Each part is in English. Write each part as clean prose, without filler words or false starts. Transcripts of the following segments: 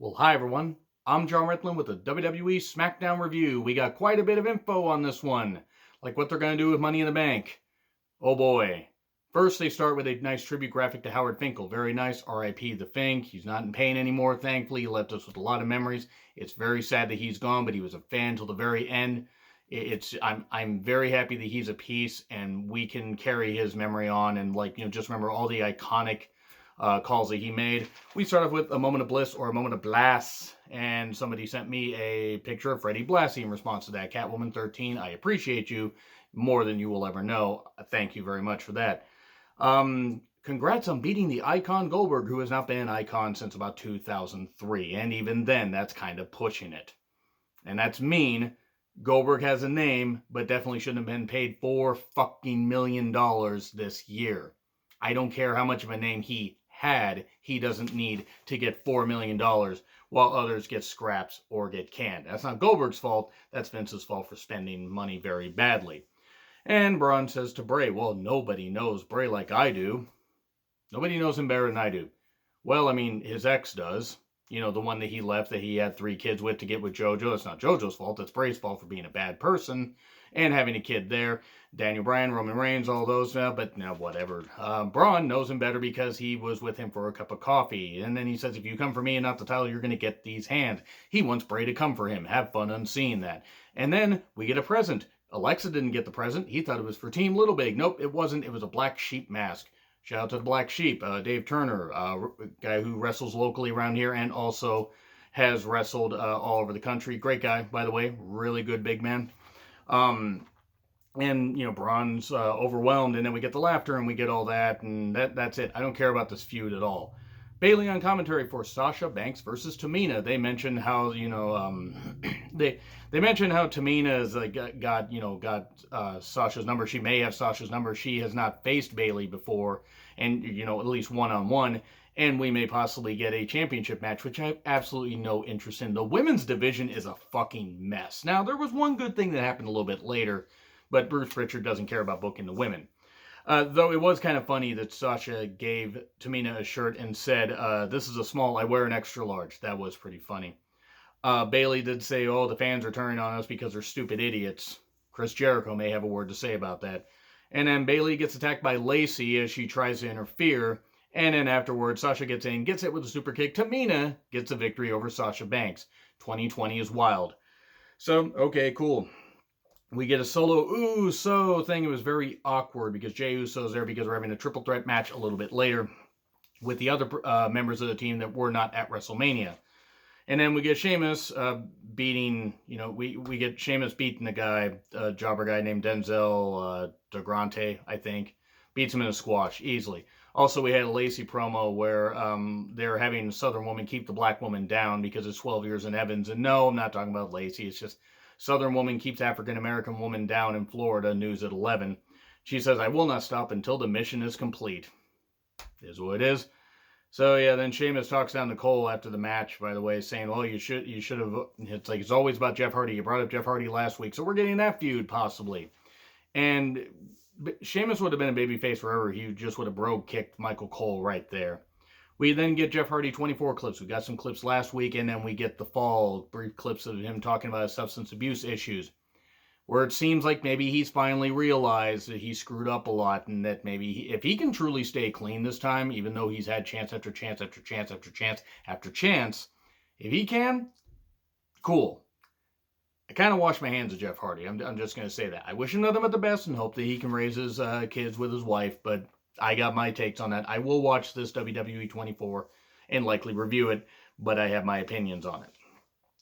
Well, hi everyone. I'm John Ritlin with the WWE Smackdown review. We got quite a bit of info on this one, like what they're going to do with Money in the Bank. Oh boy. First, they start with a nice tribute graphic to Howard Finkel. Very nice. R.I.P. the Fink. He's not in pain anymore, thankfully. He left us with a lot of memories. It's very sad that he's gone, but he was a fan till the very end. I'm very happy that he's a piece and we can carry his memory on and just remember all the iconic calls that he made. We start off with a moment of bliss or a moment of blast, and somebody sent me a picture of Freddie Blassie in response to that. Catwoman 13, I appreciate you more than you will ever know. Thank you very much for that. Congrats on beating the icon Goldberg, who has not been an icon since about 2003, and even then, that's kind of pushing it. And that's mean. Goldberg has a name, but definitely shouldn't have been paid $4 million this year. I don't care how much of a name he had, he doesn't need to get $4 million while others get scraps or get canned. That's not Goldberg's fault. That's Vince's fault for spending money very badly. And Braun says to Bray, well, nobody knows Bray like I do. Nobody knows him better than I do. Well, I mean, his ex does. You know, the one that he left that he had 3 kids with to get with JoJo. That's not JoJo's fault. That's Bray's fault for being a bad person and having a kid there. Daniel Bryan, Roman Reigns, all those, but no, whatever. Braun knows him better because he was with him for a cup of coffee. And then he says, if you come for me and not the title, you're going to get these hands. He wants Bray to come for him. Have fun unseeing that. And then we get a present. Alexa didn't get the present. He thought it was for Team Little Big. Nope, it wasn't. It was a black sheep mask. Shout out to the Black Sheep, Dave Turner, guy who wrestles locally around here and also has wrestled all over the country. Great guy, by the way. Really good big man. And, you know, Braun's overwhelmed, and then we get the laughter, and we get all that, and that's it. I don't care about this feud at all. Bayley on commentary for Sasha Banks versus Tamina. They mentioned how, you know, they mentioned how Tamina has got Sasha's number. She may have Sasha's number. She has not faced Bayley before, and, you know, at least one-on-one. And we may possibly get a championship match, which I have absolutely no interest in. The women's division is a fucking mess. Now, there was one good thing that happened a little bit later, but Bruce Pritchard doesn't care about booking the women. Though it was kind of funny that Sasha gave Tamina a shirt and said, this is a small, I wear an extra large. That was pretty funny. Bayley did say, oh, the fans are turning on us because they're stupid idiots. Chris Jericho may have a word to say about that. And then Bayley gets attacked by Lacey as she tries to interfere. And then afterwards, Sasha gets in, gets hit with a super kick. Tamina gets a victory over Sasha Banks. 2020 is wild. So, okay, cool. We get a solo Uso thing. It was very awkward because Jey Uso's there because we're having a triple threat match a little bit later with the other members of the team that were not at WrestleMania. And then we get Sheamus beating, you know, we get Sheamus beating the guy, a jobber guy named Denzel DeGrante, I think. Beats him in a squash, easily. Also, we had a Lacey promo where they're having Southern Woman keep the black woman down because it's 12 years in Evans. And no, I'm not talking about Lacey. It's just Southern Woman keeps African American woman down in Florida, news at 11. She says, I will not stop until the mission is complete. Is what it is. So yeah, then Sheamus talks down to Cole after the match, by the way, saying, well, you should have, it's like, it's always about Jeff Hardy. You brought up Jeff Hardy last week, so we're getting that feud, possibly. And Sheamus would have been a babyface forever. He just would have brogue kicked Michael Cole right there. We then get Jeff Hardy 24 clips. We got some clips last week, and then we get the fall, brief clips of him talking about his substance abuse issues, where it seems like maybe he's finally realized that he screwed up a lot, and that maybe if he can truly stay clean this time, even though he's had chance after chance after chance after chance after chance, if he can, cool. I kind of wash my hands of Jeff Hardy. I'm just going to say that. I wish him nothing but the best and hope that he can raise his kids with his wife, but I got my takes on that. I will watch this WWE 24 and likely review it, but I have my opinions on it.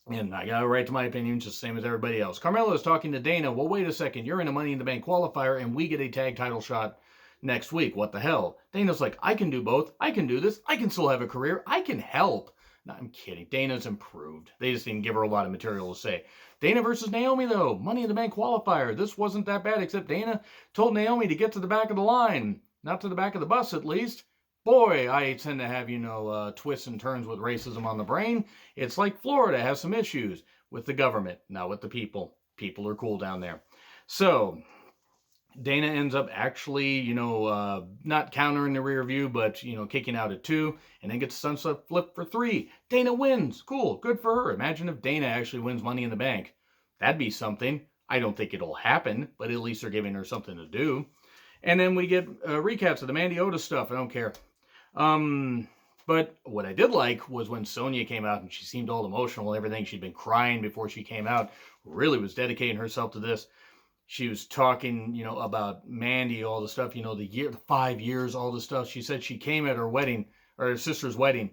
And I got a right to my opinion, just the same as everybody else. Carmelo is talking to Dana. Well, wait a second. You're in a Money in the Bank qualifier, and we get a tag title shot next week. What the hell? Dana's like, I can do both. I can do this. I can still have a career. I can help. No, I'm kidding. Dana's improved. They just didn't give her a lot of material to say. Dana versus Naomi, though. Money in the Bank qualifier. This wasn't that bad, except Dana told Naomi to get to the back of the line. Not to the back of the bus, at least. Boy, I tend to have, twists and turns with racism on the brain. It's like Florida has some issues with the government, not with the people. People are cool down there. So, Dana ends up actually, not countering the rear view, but, kicking out at 2, and then gets a sunset flip for 3. Dana wins. Cool. Good for her. Imagine if Dana actually wins Money in the Bank. That'd be something. I don't think it'll happen, but at least they're giving her something to do. And then we get recaps of the Mandy Otis stuff. I don't care. But what I did like was when Sonya came out and she seemed all emotional and everything. She'd been crying before she came out. Really was dedicating herself to this. She was talking, about Mandy, all the stuff, the 5 years, all the stuff. She said she came at her wedding, or her sister's wedding.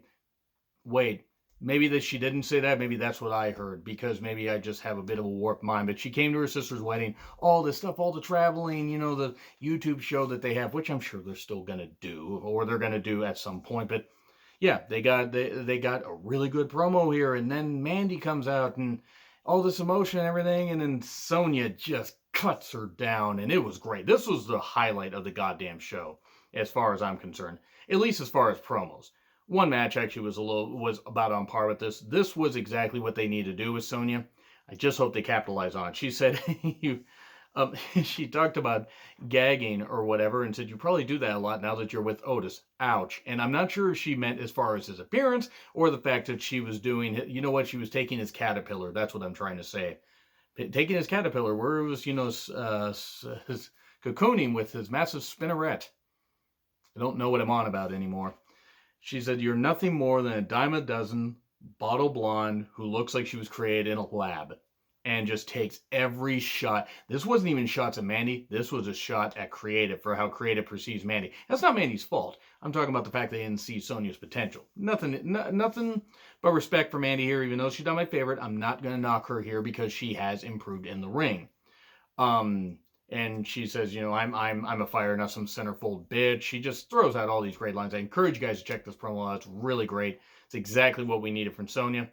Wait, maybe that she didn't say that. Maybe that's what I heard, because maybe I just have a bit of a warped mind. But she came to her sister's wedding, all this stuff, all the traveling, the YouTube show that they have, which I'm sure they're still going to do, or they're going to do at some point. But yeah, they got a really good promo here. And then Mandy comes out and all this emotion and everything. And then Sonya just cuts her down, and it was great. This was the highlight of the goddamn show, as far as I'm concerned. At least as far as promos. One match actually was about on par with this. This was exactly what they need to do with Sonya. I just hope they capitalize on it. She said, she talked about gagging or whatever, and said you probably do that a lot now that you're with Otis. Ouch. And I'm not sure if she meant as far as his appearance or the fact that she was doing, she was taking his caterpillar. That's what I'm trying to say. Taking his caterpillar, where it was, his cocooning with his massive spinneret. I don't know what I'm on about anymore. She said, you're nothing more than a dime a dozen bottle blonde who looks like she was created in a lab and just takes every shot. This wasn't even shots at Mandy. This was a shot at Creative for how Creative perceives Mandy. That's not Mandy's fault. I'm talking about the fact they didn't see Sonya's potential. Nothing but respect for Mandy here, even though she's not my favorite. I'm not going to knock her here because she has improved in the ring. And she says, I'm a fire, not some centerfold bitch. She just throws out all these great lines. I encourage you guys to check this promo out. It's really great. It's exactly what we needed from Sonya.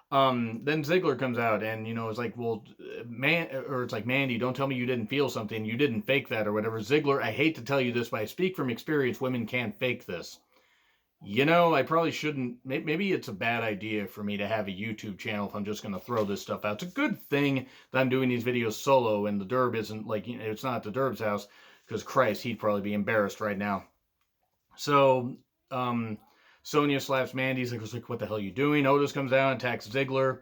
Then Ziggler comes out and, it's like, well, it's like, Mandy, don't tell me you didn't feel something. You didn't fake that or whatever. Ziggler, I hate to tell you this, but I speak from experience. Women can't fake this. I probably shouldn't. Maybe it's a bad idea for me to have a YouTube channel if I'm just going to throw this stuff out. It's a good thing that I'm doing these videos solo and the Derb isn't like, it's not the Derb's house, because Christ, he'd probably be embarrassed right now. So, Sonya slaps Mandy. Ziggler's like, what the hell are you doing? Otis comes out and attacks Ziggler.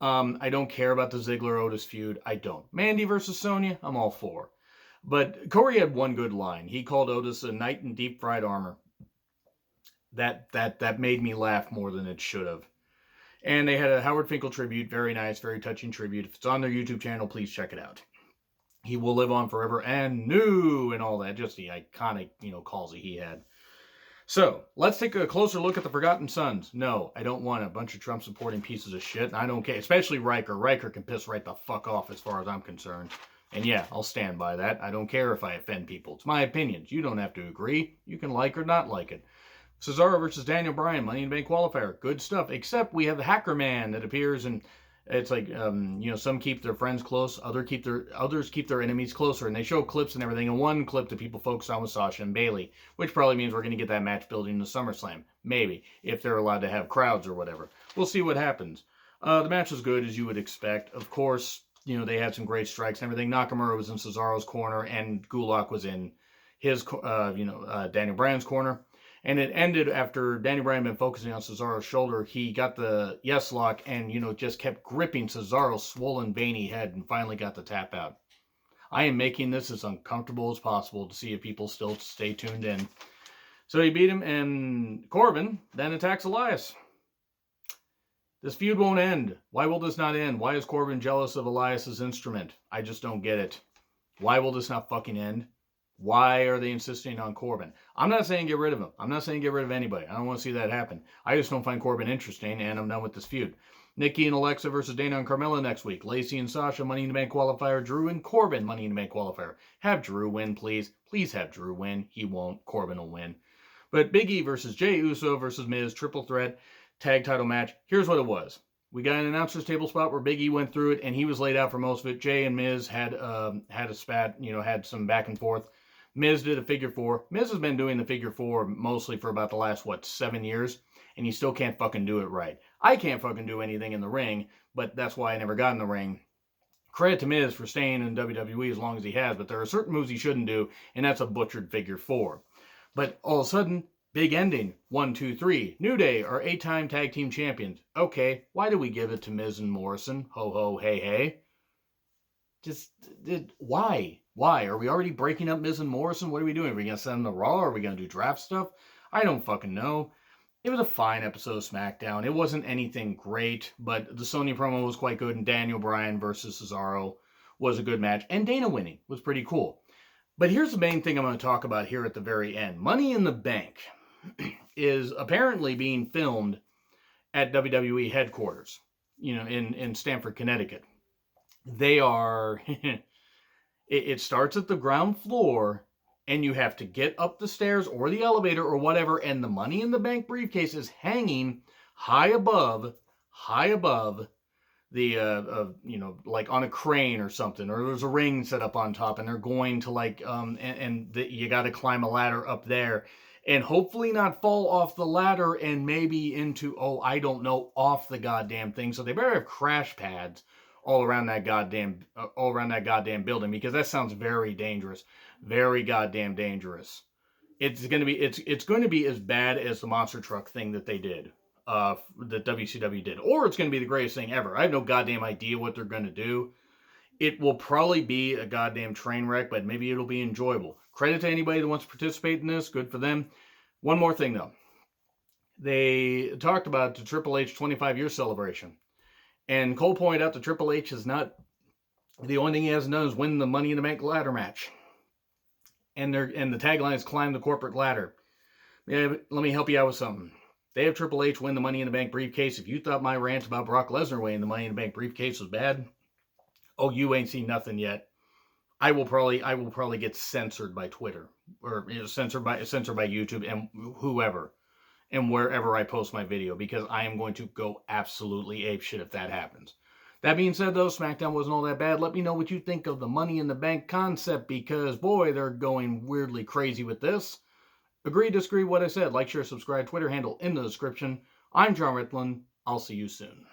I don't care about the Ziggler-Otis feud. I don't. Mandy versus Sonya, I'm all for. But Corey had one good line. He called Otis a knight in deep fried armor. That made me laugh more than it should have. And they had a Howard Finkel tribute. Very nice, very touching tribute. If it's on their YouTube channel, please check it out. He will live on forever and new and all that. Just the iconic, calls that he had. So, let's take a closer look at the Forgotten Sons. No, I don't want a bunch of Trump-supporting pieces of shit. I don't care. Especially Riker. Riker can piss right the fuck off as far as I'm concerned. And yeah, I'll stand by that. I don't care if I offend people. It's my opinions. You don't have to agree. You can like or not like it. Cesaro versus Daniel Bryan, Money in the Bank qualifier. Good stuff. Except we have the Hacker Man that appears, and it's like, some keep their friends close, others keep their enemies closer, and they show clips and everything. And one clip that people focus on was Sasha and Bayley, which probably means we're going to get that match building in the SummerSlam. Maybe, if they're allowed to have crowds or whatever. We'll see what happens. The match was good, as you would expect. Of course, they had some great strikes and everything. Nakamura was in Cesaro's corner, and Gulak was in his, Daniel Bryan's corner. And it ended after Daniel Bryan had been focusing on Cesaro's shoulder. He got the yes lock and, just kept gripping Cesaro's swollen, veiny head and finally got the tap out. I am making this as uncomfortable as possible to see if people still stay tuned in. So he beat him, and Corbin then attacks Elias. This feud won't end. Why will this not end? Why is Corbin jealous of Elias's instrument? I just don't get it. Why will this not fucking end? Why are they insisting on Corbin? I'm not saying get rid of him. I'm not saying get rid of anybody. I don't want to see that happen. I just don't find Corbin interesting, and I'm done with this feud. Nikki and Alexa versus Dana and Carmella next week. Lacey and Sasha, Money in the Bank qualifier. Drew and Corbin, Money in the Bank qualifier. Have Drew win, please. Please have Drew win. He won't. Corbin will win. But Big E versus Jey Uso versus Miz, triple threat tag title match. Here's what it was. We got an announcer's table spot where Big E went through it, and he was laid out for most of it. Jey and Miz had a spat, had some back and forth. Miz did a figure four. Miz has been doing the figure four mostly for about the last, 7 years? And he still can't fucking do it right. I can't fucking do anything in the ring, but that's why I never got in the ring. credit to Miz for staying in WWE as long as he has, but there are certain moves he shouldn't do, and that's a butchered figure 4. But all of a sudden, big ending. 1, 2, 3. New Day are 8-time tag team champions. Okay, why do we give it to Miz and Morrison? Ho ho, hey hey. Why? Why? Are we already breaking up Miz and Morrison? What are we doing? Are we going to send them to Raw? Are we going to do draft stuff? I don't fucking know. It was a fine episode of SmackDown. It wasn't anything great, but the Sonya promo was quite good, and Daniel Bryan versus Cesaro was a good match, and Dana winning was pretty cool. But here's the main thing I'm going to talk about here at the very end. Money in the Bank is apparently being filmed at WWE headquarters, in Stamford, Connecticut. They are, it starts at the ground floor, and you have to get up the stairs or the elevator or whatever, and the Money in the Bank briefcase is hanging high above the like on a crane or something, or there's a ring set up on top, and they're going to you got to climb a ladder up there, and hopefully not fall off the ladder and maybe into off the goddamn thing. So they better have crash pads all around that goddamn building, because that sounds very dangerous, very goddamn dangerous. It's going to be as bad as the monster truck thing that they did. That WCW did, or it's going to be the greatest thing ever. I have no goddamn idea what they're going to do. It will probably be a goddamn train wreck, but maybe it'll be enjoyable. Credit to anybody that wants to participate in this. Good for them. One more thing, though. They talked about the Triple H 25-year celebration, and Cole pointed out that Triple H is not the only thing he hasn't done is win the Money in the Bank ladder match, and the tagline is "Climb the corporate ladder." Yeah, let me help you out with something. They have Triple H win the Money in the Bank briefcase. If you thought my rant about Brock Lesnar winning the Money in the Bank briefcase was bad, you ain't seen nothing yet. I will probably get censored by Twitter, or censored by YouTube and whoever, and wherever I post my video, because I am going to go absolutely apeshit if that happens. That being said, though, SmackDown wasn't all that bad. Let me know what you think of the Money in the Bank concept, because boy, they're going weirdly crazy with this. Agree, disagree, what I said. Like, share, subscribe, Twitter handle in the description. I'm John Ritlin. I'll see you soon.